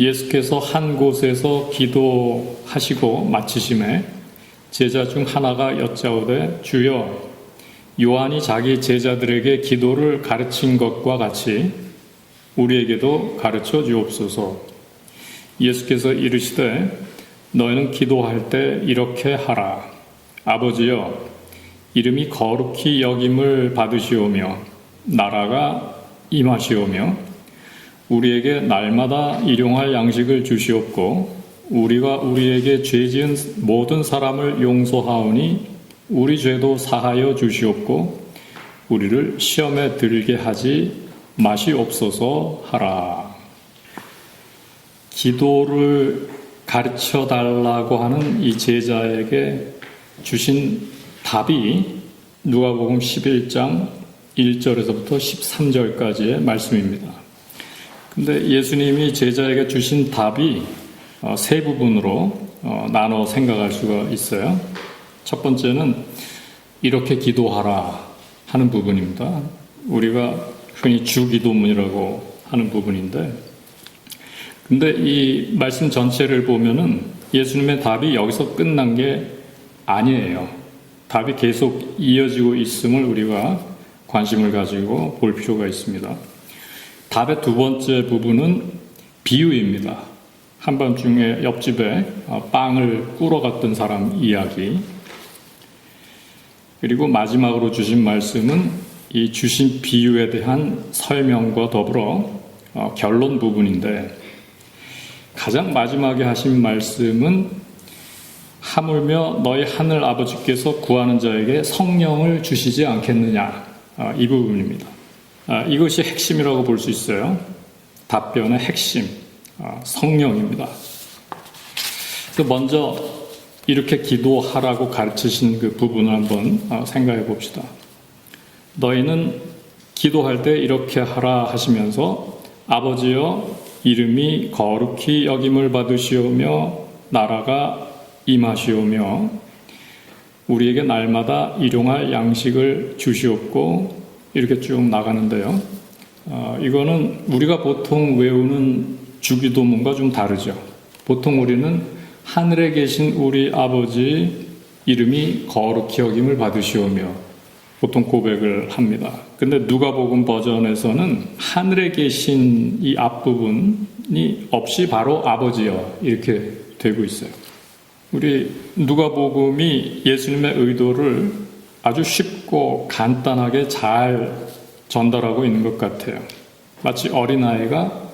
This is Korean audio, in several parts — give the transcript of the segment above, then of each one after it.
예수께서 한 곳에서 기도하시고 마치심에 제자 중 하나가 여짜오되 주여 요한이 자기 제자들에게 기도를 가르친 것과 같이 우리에게도 가르쳐 주옵소서. 예수께서 이르시되 너희는 기도할 때 이렇게 하라. 아버지여 이름이 거룩히 여김을 받으시오며 나라가 임하시오며 우리에게 날마다 일용할 양식을 주시옵고 우리가 우리에게 죄 지은 모든 사람을 용서하오니 우리 죄도 사하여 주시옵고 우리를 시험에 들게 하지 마시옵소서 하라. 기도를 가르쳐 달라고 하는 이 제자에게 주신 답이 누가복음 11장 1절에서부터 13절까지의 말씀입니다. 근데 예수님이 제자에게 주신 답이 세 부분으로 나눠 생각할 수가 있어요. 첫 번째는 이렇게 기도하라 하는 부분입니다. 우리가 흔히 주기도문이라고 하는 부분인데, 근데 이 말씀 전체를 보면은 예수님의 답이 여기서 끝난 게 아니에요. 답이 계속 이어지고 있음을 우리가 관심을 가지고 볼 필요가 있습니다. 답의 두 번째 부분은 비유입니다. 한밤중에 옆집에 빵을 꾸러 갔던 사람 이야기. 그리고 마지막으로 주신 말씀은 이 주신 비유에 대한 설명과 더불어 결론 부분인데, 가장 마지막에 하신 말씀은 하물며 너희 하늘 아버지께서 구하는 자에게 성령을 주시지 않겠느냐, 이 부분입니다. 이것이 핵심이라고 볼 수 있어요. 답변의 핵심, 성령입니다. 그래서 먼저 이렇게 기도하라고 가르치신 그 부분을 한번 생각해 봅시다. 너희는 기도할 때 이렇게 하라 하시면서 아버지여 이름이 거룩히 여김을 받으시오며 나라가 임하시오며 우리에게 날마다 일용할 양식을 주시옵고 이렇게 쭉 나가는데요. 이거는 우리가 보통 외우는 주기도문과 좀 다르죠. 보통 우리는 하늘에 계신 우리 아버지 이름이 거룩히 여김을 받으시오며 보통 고백을 합니다. 근데 누가복음 버전에서는 하늘에 계신 이 앞부분이 없이 바로 아버지여 이렇게 되고 있어요. 우리 누가복음이 예수님의 의도를 아주 쉽고 간단하게 잘 전달하고 있는 것 같아요. 마치 어린아이가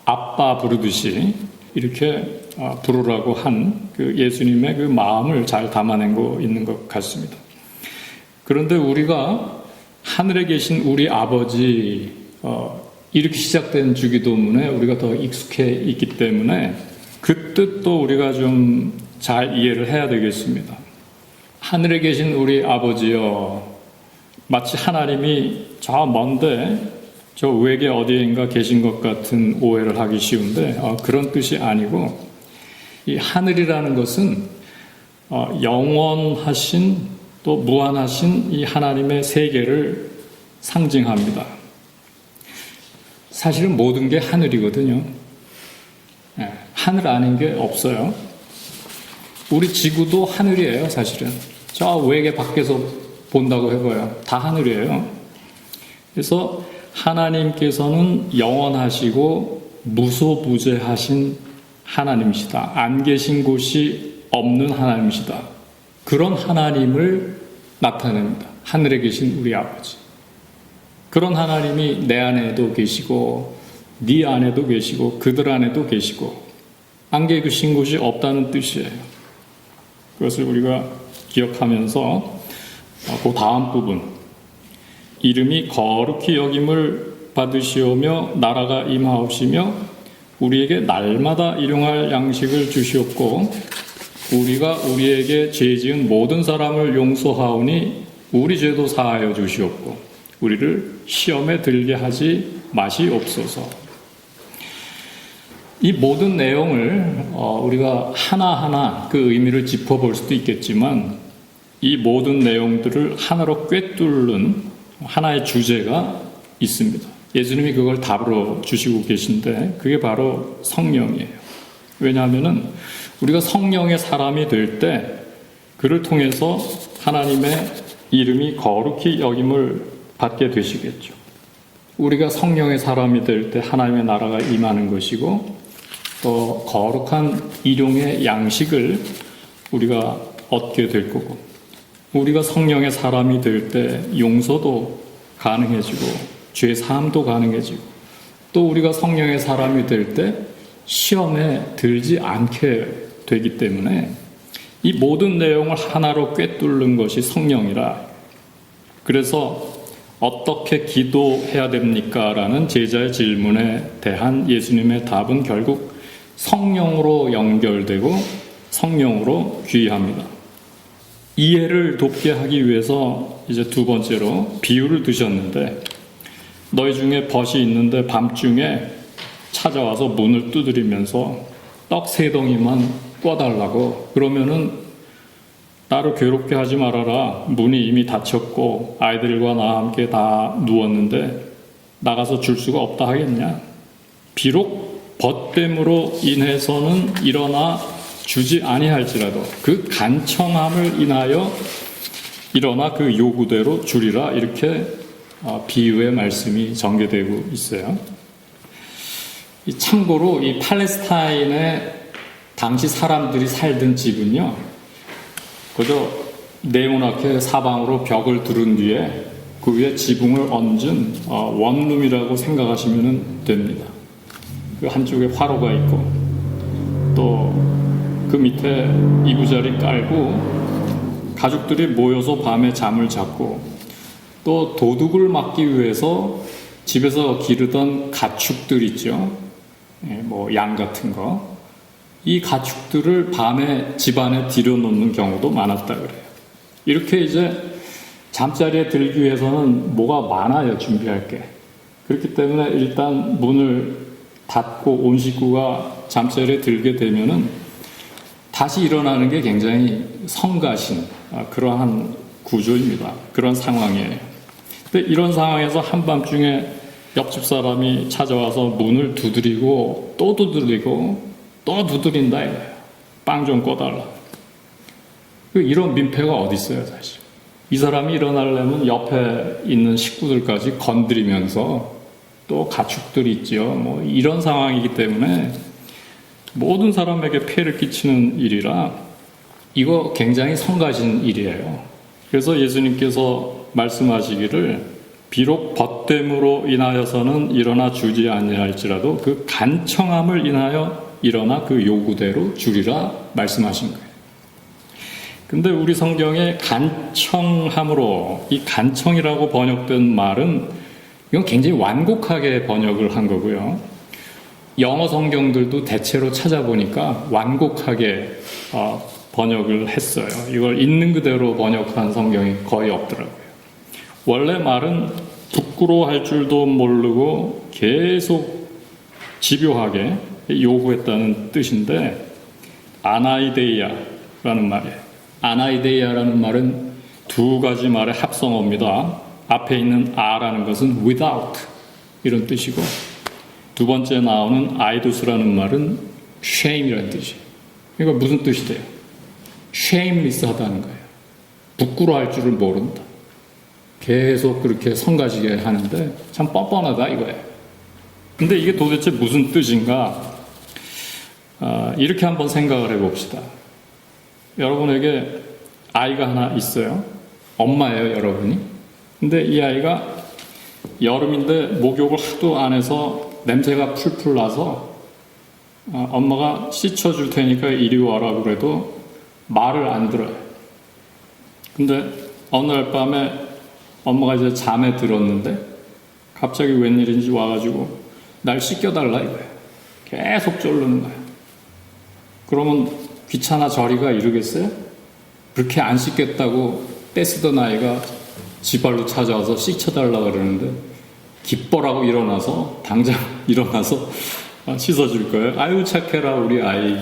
아빠 부르듯이 이렇게 부르라고 한 그 예수님의 그 마음을 잘 담아내고 있는 것 같습니다. 그런데 우리가 하늘에 계신 우리 아버지 이렇게 시작된 주기도문에 우리가 더 익숙해 있기 때문에 그 뜻도 우리가 좀 잘 이해를 해야 되겠습니다. 하늘에 계신 우리 아버지여, 마치 하나님이 저 먼데 저 외계 어디인가 계신 것 같은 오해를 하기 쉬운데 그런 뜻이 아니고, 이 하늘이라는 것은 영원하신 또 무한하신 이 하나님의 세계를 상징합니다. 사실은 모든 게 하늘이거든요. 하늘 아닌 게 없어요. 우리 지구도 하늘이에요, 사실은. 저 외계 밖에서 본다고 해봐요. 다 하늘이에요. 그래서 하나님께서는 영원하시고 무소부재하신 하나님이시다. 안 계신 곳이 없는 하나님이시다. 그런 하나님을 나타냅니다. 하늘에 계신 우리 아버지. 그런 하나님이 내 안에도 계시고 네 안에도 계시고 그들 안에도 계시고 안 계신 곳이 없다는 뜻이에요. 그것을 우리가 기억하면서 그 다음 부분, 이름이 거룩히 여김을 받으시오며 나라가 임하옵시며 우리에게 날마다 일용할 양식을 주시옵고 우리가 우리에게 죄 지은 모든 사람을 용서하오니 우리 죄도 사하여 주시옵고 우리를 시험에 들게 하지 마시옵소서. 이 모든 내용을 우리가 하나하나 그 의미를 짚어볼 수도 있겠지만 이 모든 내용들을 하나로 꿰뚫는 하나의 주제가 있습니다. 예수님이 그걸 답으로 주시고 계신데 그게 바로 성령이에요. 왜냐하면은 우리가 성령의 사람이 될 때 그를 통해서 하나님의 이름이 거룩히 여김을 받게 되시겠죠. 우리가 성령의 사람이 될 때 하나님의 나라가 임하는 것이고 또 거룩한 일용의 양식을 우리가 얻게 될 거고 우리가 성령의 사람이 될 때 용서도 가능해지고 죄 사함도 가능해지고 또 우리가 성령의 사람이 될 때 시험에 들지 않게 되기 때문에 이 모든 내용을 하나로 꿰뚫는 것이 성령이라. 그래서 어떻게 기도해야 됩니까? 라는 제자의 질문에 대한 예수님의 답은 결국 성령으로 연결되고 성령으로 귀의합니다. 이해를 돕게 하기 위해서 이제 두 번째로 비유를 드셨는데 너희 중에 벗이 있는데 밤중에 찾아와서 문을 두드리면서 떡 3덩이만 꿔달라고 그러면은 나를 괴롭게 하지 말아라. 문이 이미 닫혔고 아이들과 나와 함께 다 누웠는데 나가서 줄 수가 없다 하겠냐. 비록 벗됨으로 인해서는 일어나 주지 아니할지라도 그 간청함을 인하여 일어나 그 요구대로 주리라. 이렇게 비유의 말씀이 전개되고 있어요. 참고로 이 팔레스타인의 당시 사람들이 살던 집은요, 그저 네모나게 사방으로 벽을 두른 뒤에 그 위에 지붕을 얹은 원룸이라고 생각하시면 됩니다. 그 한쪽에 화로가 있고 또 그 밑에 이부자리 깔고 가족들이 모여서 밤에 잠을 잤고 또 도둑을 막기 위해서 집에서 기르던 가축들 있죠. 뭐 양 같은 거. 이 가축들을 밤에 집안에 들여놓는 경우도 많았다 그래요. 이렇게 이제 잠자리에 들기 위해서는 뭐가 많아요, 준비할 게. 그렇기 때문에 일단 문을 닫고 온 식구가 잠자리에 들게 되면은 다시 일어나는 게 굉장히 성가신 그러한 구조입니다. 그런 상황이에요. 근데 이런 상황에서 한밤중에 옆집 사람이 찾아와서 문을 두드리고 또 두드리고 또 두드린다 이거예요. 빵 좀 꺼달라. 이런 민폐가 어디 있어요, 사실. 이 사람이 일어나려면 옆에 있는 식구들까지 건드리면서 또 가축들이 있죠. 뭐 이런 상황이기 때문에 모든 사람에게 폐를 끼치는 일이라 이거 굉장히 성가신 일이에요. 그래서 예수님께서 말씀하시기를 비록 벗됨으로 인하여서는 일어나 주지 아니할지라도 그 간청함을 인하여 일어나 그 요구대로 주리라 말씀하신 거예요. 근데 우리 성경에 간청함으로 이 간청이라고 번역된 말은 이건 굉장히 완곡하게 번역을 한 거고요. 영어 성경들도 대체로 찾아보니까 완곡하게 번역을 했어요. 이걸 있는 그대로 번역한 성경이 거의 없더라고요. 원래 말은 부끄러워할 줄도 모르고 계속 집요하게 요구했다는 뜻인데 아나이데이아라는 말이에요. 아나이데이아라는 말은 두 가지 말의 합성어입니다. 앞에 있는 아라는 것은 without 이런 뜻이고 두 번째 나오는 아이도스라는 말은 shame이라는 뜻이에요. 이거 무슨 뜻이 돼요? shameless하다는 거예요. 부끄러워할 줄을 모른다. 계속 그렇게 성가시게 하는데 참 뻔뻔하다 이거예요. 근데 이게 도대체 무슨 뜻인가? 이렇게 한번 생각을 해봅시다. 여러분에게 아이가 하나 있어요. 엄마예요, 여러분이. 근데 이 아이가 여름인데 목욕을 하도 안 해서 냄새가 풀풀 나서 엄마가 씻어줄 테니까 이리 와라 그래도 말을 안 들어요. 근데 어느 날 밤에 엄마가 이제 잠에 들었는데 갑자기 웬일인지 와가지고 날 씻겨달라 이거예요. 계속 쫄르는 거예요. 그러면 귀찮아 저리가 이러겠어요? 그렇게 안 씻겠다고 떼쓰던 아이가 지발로 찾아와서 씻어달라 그러는데 기뻐라고 일어나서 당장 일어나서 씻어줄 거예요. 아유 착해라 우리 아이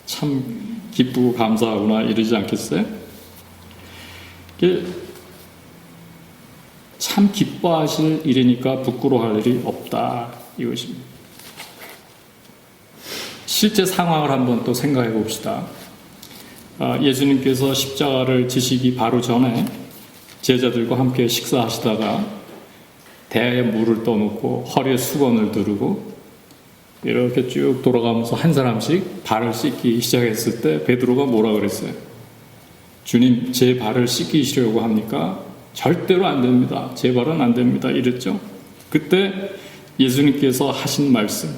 참 기쁘고 감사하구나 이러지 않겠어요? 참 기뻐하실 일이니까 부끄러워할 일이 없다 이것입니다. 실제 상황을 한번 또 생각해 봅시다. 예수님께서 십자가를 지시기 바로 전에 제자들과 함께 식사하시다가 대야에 물을 떠놓고 허리에 수건을 두르고 이렇게 쭉 돌아가면서 한 사람씩 발을 씻기 시작했을 때 베드로가 뭐라 그랬어요? 주님, 제 발을 씻기시려고 합니까? 절대로 안 됩니다. 제 발은 안 됩니다. 이랬죠. 그때 예수님께서 하신 말씀,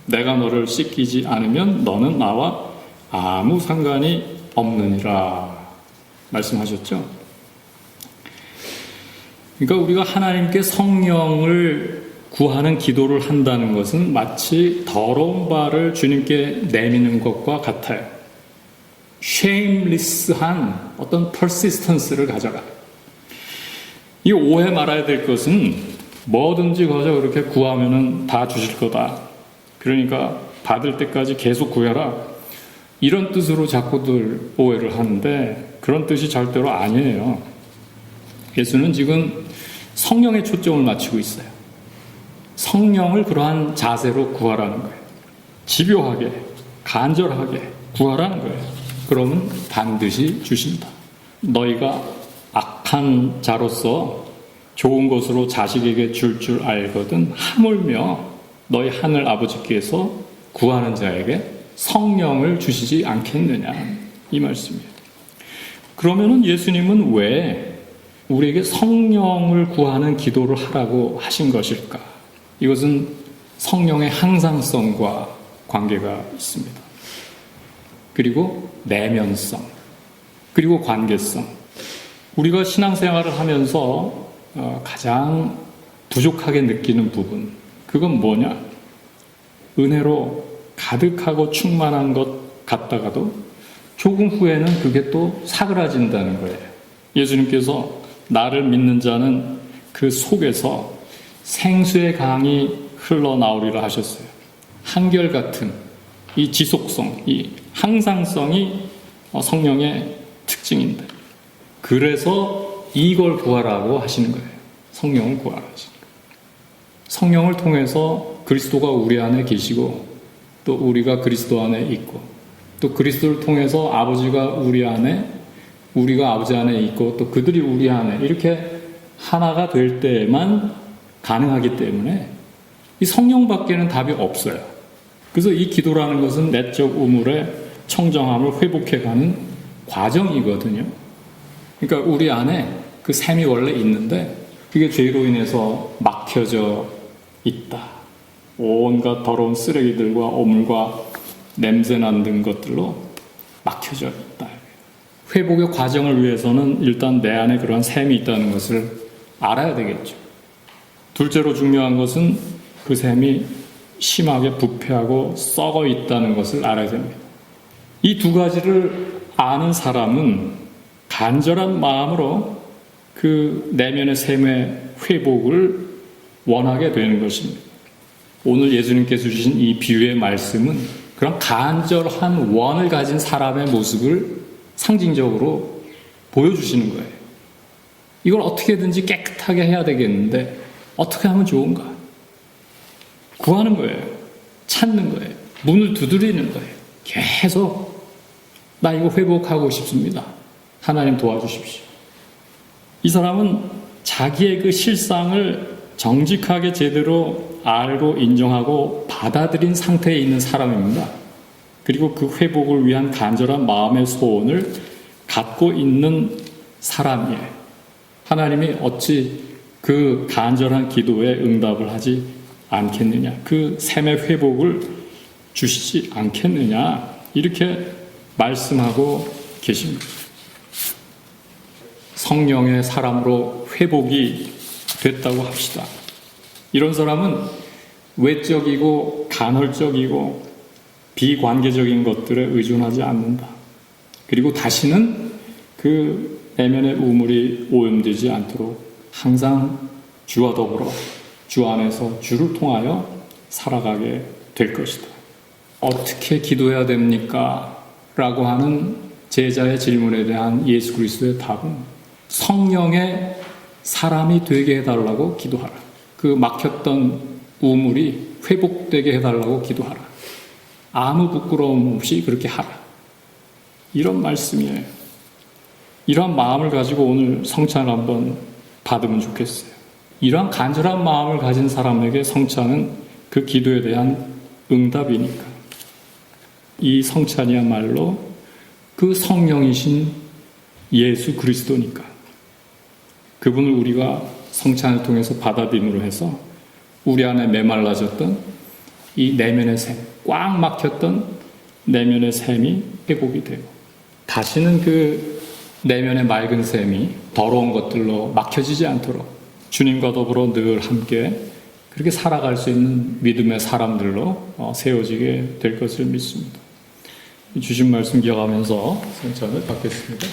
내가 너를 씻기지 않으면 너는 나와 아무 상관이 없느니라 말씀하셨죠. 그러니까 우리가 하나님께 성령을 구하는 기도를 한다는 것은 마치 더러운 발을 주님께 내미는 것과 같아요. shameless한 어떤 persistence를 가져가. 이 오해 말아야 될 것은 뭐든지 거저 그렇게 구하면은 다 주실 거다. 그러니까 받을 때까지 계속 구해라. 이런 뜻으로 자꾸들 오해를 하는데 그런 뜻이 절대로 아니에요. 예수는 지금 성령의 초점을 맞추고 있어요. 성령을 그러한 자세로 구하라는 거예요. 집요하게, 간절하게 구하라는 거예요. 그러면 반드시 주신다. 너희가 악한 자로서 좋은 것으로 자식에게 줄 알거든 하물며 너희 하늘 아버지께서 구하는 자에게 성령을 주시지 않겠느냐 이 말씀이에요. 그러면은 예수님은 왜 우리에게 성령을 구하는 기도를 하라고 하신 것일까? 이것은 성령의 항상성과 관계가 있습니다. 그리고 내면성, 그리고 관계성. 우리가 신앙생활을 하면서 가장 부족하게 느끼는 부분, 그건 뭐냐? 은혜로 가득하고 충만한 것 같다가도 조금 후에는 그게 또 사그라진다는 거예요. 예수님께서 나를 믿는 자는 그 속에서 생수의 강이 흘러나오리라 하셨어요. 한결같은 이 지속성, 이 항상성이 성령의 특징인데 그래서 이걸 구하라고 하시는 거예요. 성령을 구하라 하시는 거예요. 성령을 통해서 그리스도가 우리 안에 계시고 또 우리가 그리스도 안에 있고 또 그리스도를 통해서 아버지가 우리 안에 우리가 아버지 안에 있고 또 그들이 우리 안에 이렇게 하나가 될 때에만 가능하기 때문에 이 성령밖에는 답이 없어요. 그래서 이 기도라는 것은 내적 우물의 청정함을 회복해가는 과정이거든요. 그러니까 우리 안에 그 샘이 원래 있는데 그게 죄로 인해서 막혀져 있다. 온갖 더러운 쓰레기들과 오물과 냄새난 등 것들로 막혀져 있다. 회복의 과정을 위해서는 일단 내 안에 그러한 샘이 있다는 것을 알아야 되겠죠. 둘째로 중요한 것은 그 샘이 심하게 부패하고 썩어 있다는 것을 알아야 됩니다. 이 두 가지를 아는 사람은 간절한 마음으로 그 내면의 샘의 회복을 원하게 되는 것입니다. 오늘 예수님께서 주신 이 비유의 말씀은 그런 간절한 원을 가진 사람의 모습을 상징적으로 보여주시는 거예요. 이걸 어떻게든지 깨끗하게 해야 되겠는데 어떻게 하면 좋은가? 구하는 거예요. 찾는 거예요. 문을 두드리는 거예요. 계속 나 이거 회복하고 싶습니다. 하나님 도와주십시오. 이 사람은 자기의 그 실상을 정직하게 제대로 알고 인정하고 받아들인 상태에 있는 사람입니다. 그리고 그 회복을 위한 간절한 마음의 소원을 갖고 있는 사람이에요. 하나님이 어찌 그 간절한 기도에 응답을 하지 않겠느냐, 그 샘의 회복을 주시지 않겠느냐, 이렇게 말씀하고 계십니다. 성령의 사람으로 회복이 됐다고 합시다. 이런 사람은 외적이고 간헐적이고 비관계적인 것들에 의존하지 않는다. 그리고 다시는 그 내면의 우물이 오염되지 않도록 항상 주와 더불어 주 안에서 주를 통하여 살아가게 될 것이다. 어떻게 기도해야 됩니까? 라고 하는 제자의 질문에 대한 예수 그리스도의 답은 성령의 사람이 되게 해달라고 기도하라. 그 막혔던 우물이 회복되게 해달라고 기도하라. 아무 부끄러움 없이 그렇게 하라. 이런 말씀이에요. 이러한 마음을 가지고 오늘 성찬을 한번 받으면 좋겠어요. 이러한 간절한 마음을 가진 사람에게 성찬은 그 기도에 대한 응답이니까. 이 성찬이야말로 그 성령이신 예수 그리스도니까. 그분을 우리가 성찬을 통해서 받아들임으로 해서 우리 안에 메말라졌던 이 내면의 샘, 꽉 막혔던 내면의 샘이 회복이 되고 다시는 그 내면의 맑은 샘이 더러운 것들로 막혀지지 않도록 주님과 더불어 늘 함께 그렇게 살아갈 수 있는 믿음의 사람들로 세워지게 될 것을 믿습니다. 주신 말씀 기억하면서 성찬을 받겠습니다.